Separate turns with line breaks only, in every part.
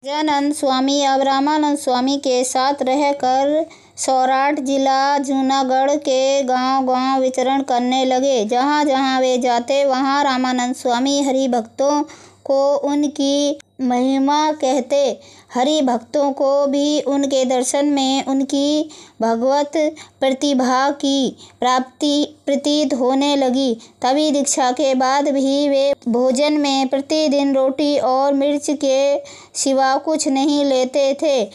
सहजानंद स्वामी अब रामानंद स्वामी के साथ रहकर सौराठ जिला जूनागढ़ के गांव-गांव विचरण करने लगे। जहां-जहां वे जाते वहां रामानंद स्वामी हरि भक्तों को उनकी महिमा कहते। हरि भक्तों को भी उनके दर्शन में उनकी भगवत प्रतिभा की प्राप्ति प्रतीत होने लगी। तभी दीक्षा के बाद भी वे भोजन में प्रतिदिन रोटी और मिर्च के सिवा कुछ नहीं लेते थे।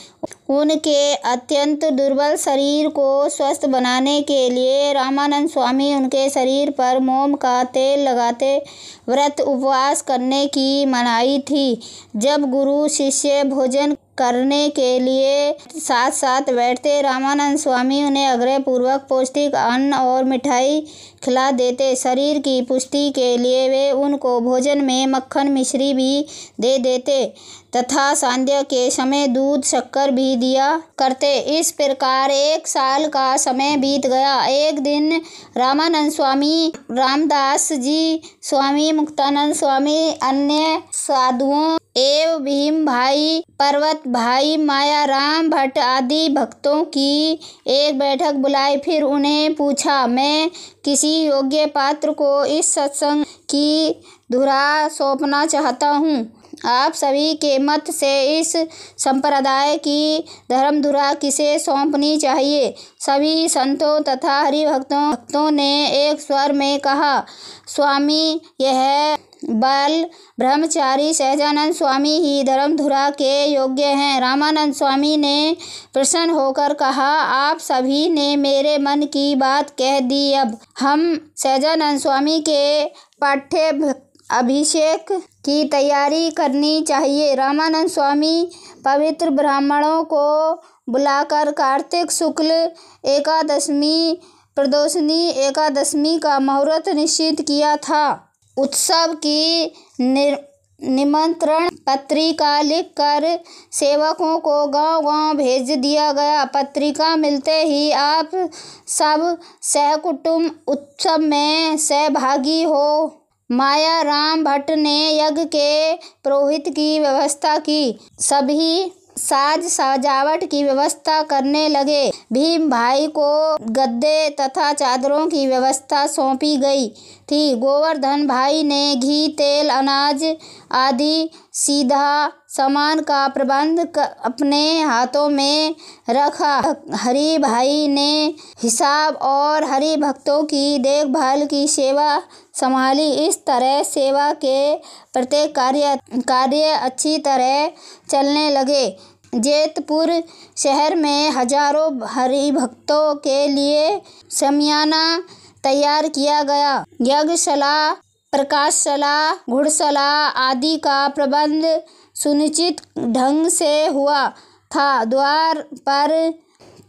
उनके अत्यंत दुर्बल शरीर को स्वस्थ बनाने के लिए रामानंद स्वामी उनके शरीर पर मोम का तेल लगाते व्रत उपवास करने की मनाही थी। जब गुरु शिष्य भोजन करने के लिए साथ साथ बैठते, रामानंद स्वामी उन्हें आग्रह पूर्वक पौष्टिक अन्न और मिठाई खिला देते। शरीर की पुष्टि के लिए वे उनको भोजन में मक्खन मिश्री भी दे देते तथा संध्या के समय दूध शक्कर भी दिया करते। इस प्रकार 1 साल का समय बीत गया। एक दिन रामानंद स्वामी, रामदास जी स्वामी, मुक्तानंद स्वामी, अन्य साधुओं एवं भीम भाई, पर्वत भाई, मायाराम भट्ट आदि भक्तों की एक बैठक बुलाई। फिर उन्हें पूछा, मैं किसी योग्य पात्र को इस सत्संग की धुरा सौंपना चाहता हूँ। आप सभी के मत से इस संप्रदाय की धर्मधुरा किसे सौंपनी चाहिए? सभी संतों तथा हरिभक्तों ने एक स्वर में कहा, स्वामी, यह बाल ब्रह्मचारी सहजानंद स्वामी ही धर्मधुरा के योग्य हैं। रामानंद स्वामी ने प्रसन्न होकर कहा, आप सभी ने मेरे मन की बात कह दी। अब हम सहजानंद स्वामी के पाठ्य अभिषेक की तैयारी करनी चाहिए। रामानंद स्वामी पवित्र ब्राह्मणों को बुलाकर कार्तिक शुक्ल एकादशी, प्रदोषिनी एकादशी का मुहूर्त निश्चित किया था। उत्सव की निमंत्रण पत्रिका लिखकर सेवकों को गांव-गांव भेज दिया गया। पत्रिका मिलते ही आप सब सहकुटुंब उत्सव में सहभागी हो। मायाराम भट्ट ने यज्ञ के पुरोहित की व्यवस्था की। सभी साज सजावट की व्यवस्था करने लगे। भीम भाई को गद्दे तथा चादरों की व्यवस्था सौंपी गई थी। गोवर्धन भाई ने घी, तेल, अनाज आदि सीधा सामान का प्रबंध अपने हाथों में रखा। हरि भाई ने हिसाब और हरि भक्तों की देखभाल की सेवा संभाली। इस तरह सेवा के प्रत्येक कार्य अच्छी तरह चलने लगे। जेतपुर शहर में हजारों हरि भक्तों के लिए शमियाना तैयार किया गया। यज्ञशाला, प्रकाशशाला, घुड़शाला आदि का प्रबंध सुनिश्चित ढंग से हुआ था। द्वार पर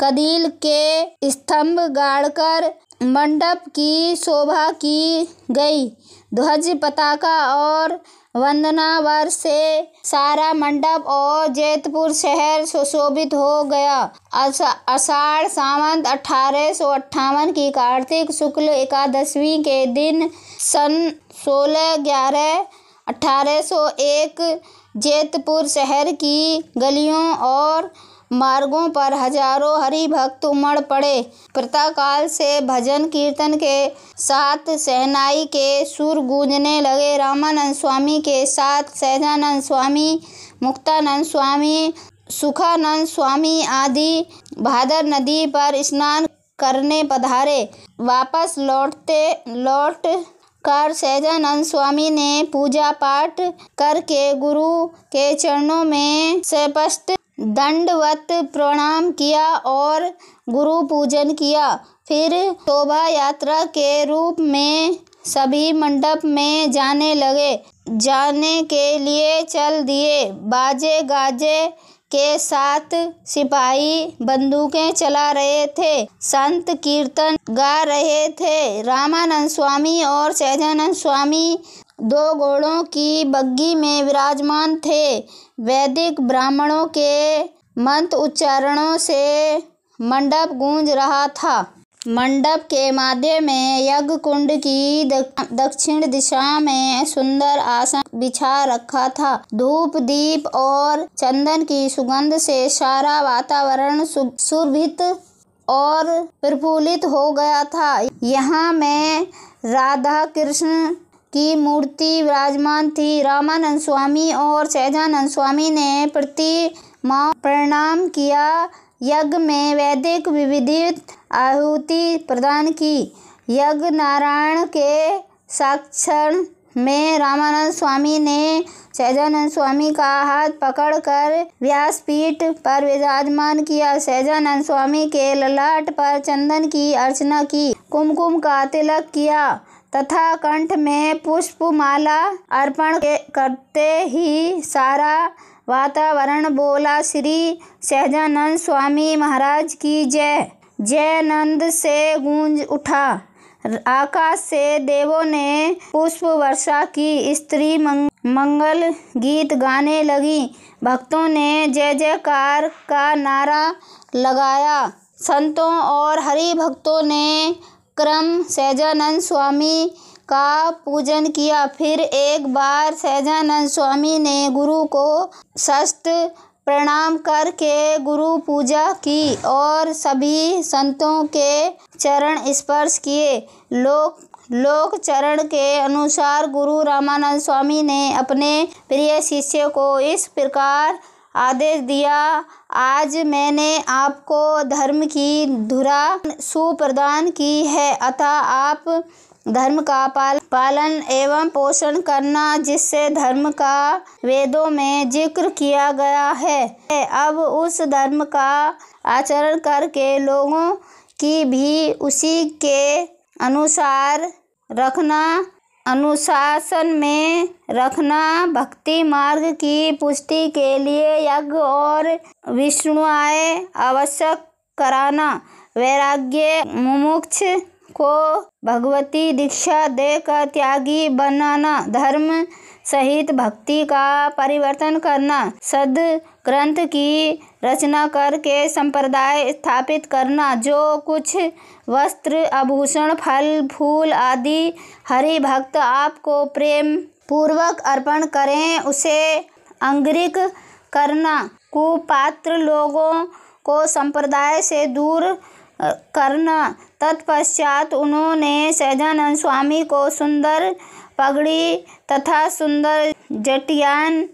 कंदील के स्तंभ गाड़कर मंडप की शोभा की गई। ध्वज, पताका और वंदनावर से सारा मंडप और जेतपुर शहर सुशोभित हो गया। आषाढ़ सावंत 1858 की कार्तिक शुक्ल एकादशी के दिन सन 16/11/1801 जेतपुर शहर की गलियों और मार्गों पर हजारों हरि भक्त उमड़ पड़े। प्रातःकाल से भजन कीर्तन के साथ शहनाई के सुर गूंजने लगे। रामानंद स्वामी के साथ सहजानंद स्वामी, मुक्तानंद स्वामी, सुखानंद स्वामी आदि भादर नदी पर स्नान करने पधारे। वापस लौट कर सहजानंद स्वामी ने पूजा पाठ करके गुरु के चरणों में सपष्ट दंडवत प्रणाम किया और गुरु पूजन किया। फिर शोभा यात्रा के रूप में सभी मंडप में जाने के लिए चल दिए। बाजे गाजे के साथ सिपाही बंदूकें चला रहे थे। संत कीर्तन गा रहे थे। रामानंद स्वामी और सहजानंद स्वामी 2 घोड़ों की बग्गी में विराजमान थे। वैदिक ब्राह्मणों के मंत्र उच्चारणों से मंडप गूंज रहा था। मंडप के मध्य में यज्ञ कुंड की दक्षिण दिशा में सुंदर आसन बिछा रखा था। धूप दीप और चंदन की सुगंध से सारा वातावरण सुरभित और प्रफुल्लित हो गया था। यहाँ में राधा कृष्ण की मूर्ति विराजमान थी। रामानंद स्वामी और सहजानंद स्वामी ने प्रतिमा प्रणाम किया। यज्ञ में वैदिक विधिवत आहुति प्रदान की। यज्ञ नारायण के साक्षण में रामानंद स्वामी ने सहजानंद स्वामी का हाथ पकड़कर व्यासपीठ पर विराजमान किया। सहजानंद स्वामी के ललाट पर चंदन की अर्चना की, कुमकुम का तिलक किया तथा कंठ में पुष्पमाला अर्पण करते ही सारा वातावरण बोला श्री सहजानंद स्वामी महाराज की जय। जय नंद से गूंज उठा। आकाश से देवों ने पुष्प वर्षा की। स्त्री मंगल गीत गाने लगी। भक्तों ने जय जयकार का नारा लगाया। संतों और हरि भक्तों ने क्रम सहजानंद स्वामी का पूजन किया। फिर एक बार सहजानंद स्वामी ने गुरु को साष्ट प्रणाम करके गुरु पूजा की और सभी संतों के चरण स्पर्श किए। लोक चरण के अनुसार गुरु रामानंद स्वामी ने अपने प्रिय शिष्य को इस प्रकार आदेश दिया, आज मैंने आपको धर्म की धुरा सुप्रदान की है, अतः आप धर्म का पालन एवं पोषण करना, जिससे धर्म का वेदों में जिक्र किया गया है। अब उस धर्म का आचरण करके लोगों की भी उसी के अनुसार रखना, अनुशासन में रखना, भक्ति मार्ग की पुष्टि के लिए यज्ञ और विष्णुआय आवश्यक कराना, वैराग्य मुमुक्ष को भगवती दीक्षा देकर त्यागी बनाना, धर्म सहित भक्ति का परिवर्तन करना, सद ग्रंथ की रचना करके संप्रदाय स्थापित करना, जो कुछ वस्त्र आभूषण फल फूल आदि हरि भक्त आपको प्रेम पूर्वक अर्पण करें उसे अंगिरक करना, कुपात्र लोगों को संप्रदाय से दूर करना। तत्पश्चात उन्होंने सहजानंद स्वामी को सुंदर पगड़ी तथा सुंदर जटियान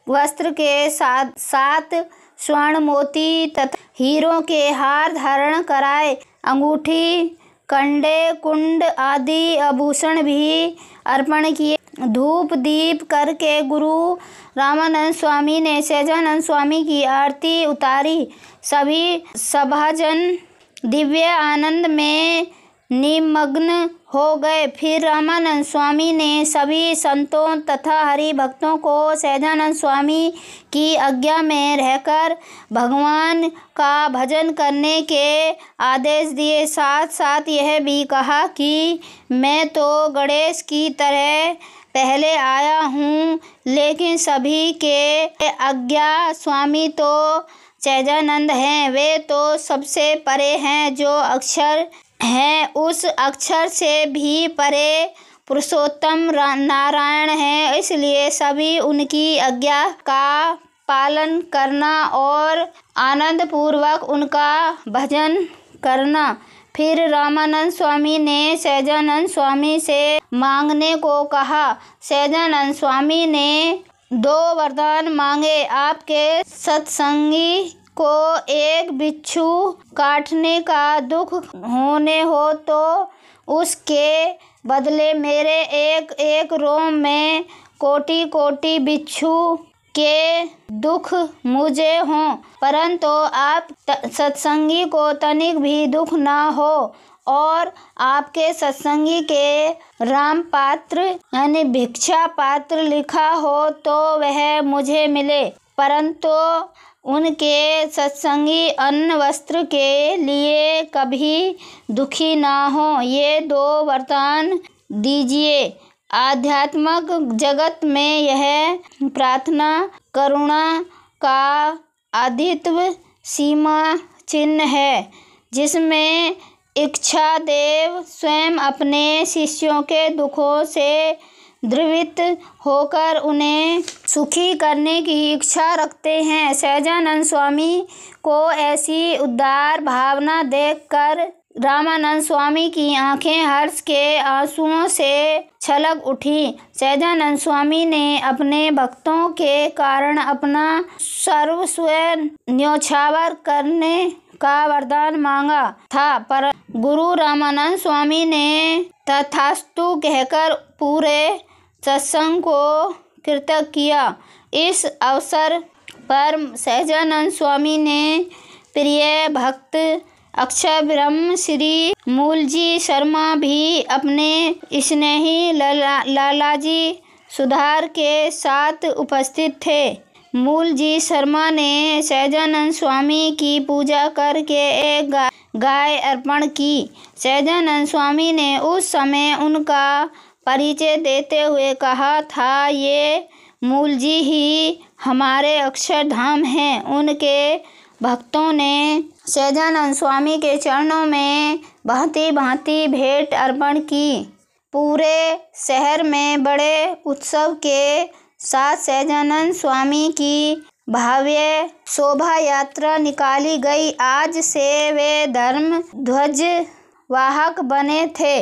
वस्त्र के साथ स्वर्ण मोती तथा हीरों के हार धारण कराए। अंगूठी कंडे कुंड आदि आभूषण भी अर्पण किए। धूप दीप करके गुरु रामानंद स्वामी ने सहजानंद स्वामी की आरती उतारी। सभी सभाजन दिव्य आनंद में निमग्न हो गए। फिर रामानंद स्वामी ने सभी संतों तथा हरि भक्तों को सहजानंद स्वामी की आज्ञा में रहकर भगवान का भजन करने के आदेश दिए। साथ साथ यह भी कहा कि मैं तो गणेश की तरह पहले आया हूँ, लेकिन सभी के आज्ञा स्वामी तो सहजानंद हैं, वे तो सबसे परे हैं। जो अक्षर हैं उस अक्षर से भी परे पुरुषोत्तम नारायण हैं, इसलिए सभी उनकी आज्ञा का पालन करना और आनंद पूर्वक उनका भजन करना। फिर रामानंद स्वामी ने सहजानंद स्वामी से मांगने को कहा। सहजानंद स्वामी ने 2 वरदान मांगे। आपके सत्संगी को एक बिच्छू काटने का दुख होने हो तो उसके बदले मेरे एक रोम में कोटि कोटि बिच्छू के दुख मुझे हों, परंतु आप सत्संगी को तनिक भी दुख ना हो और आपके सत्संगी के राम पात्र यानी भिक्षा पात्र लिखा हो तो वह मुझे मिले, परंतु उनके सत्संगी अन्न वस्त्र के लिए कभी दुखी ना हो। ये 2 वरदान दीजिए। आध्यात्मिक जगत में यह प्रार्थना करुणा का अद्वितीय सीमा चिन्ह है, जिसमें इच्छादेव स्वयं अपने शिष्यों के दुखों से द्रवित होकर उन्हें सुखी करने की इच्छा रखते हैं। सहजानंद स्वामी को ऐसी उदार भावना देखकर रामानंद स्वामी की आंखें हर्ष के आंसुओं से छलक उठी। सहजानंद स्वामी ने अपने भक्तों के कारण अपना सर्वस्व न्योछावर करने का वरदान मांगा था, पर गुरु रामानंद स्वामी ने तथास्तु कहकर पूरे सत्संग को कृतज्ञ किया। इस अवसर पर सहजानंद स्वामी ने प्रिय भक्त अक्षय ब्रह्म श्री मूलजी शर्मा भी अपने स्नेही लालाजी सुधार के साथ उपस्थित थे। मूलजी शर्मा ने सहजानंद स्वामी की पूजा करके एक गाय अर्पण की। सहजानंद स्वामी ने उस समय उनका परिचय देते हुए कहा था, ये मूलजी ही हमारे अक्षरधाम हैं। उनके भक्तों ने सहजानंद स्वामी के चरणों में भांति भांति भेंट अर्पण की। पूरे शहर में बड़े उत्सव के साथ सहजानंद स्वामी की भव्य शोभा यात्रा निकाली गई। आज से वे धर्म ध्वज वाहक बने थे।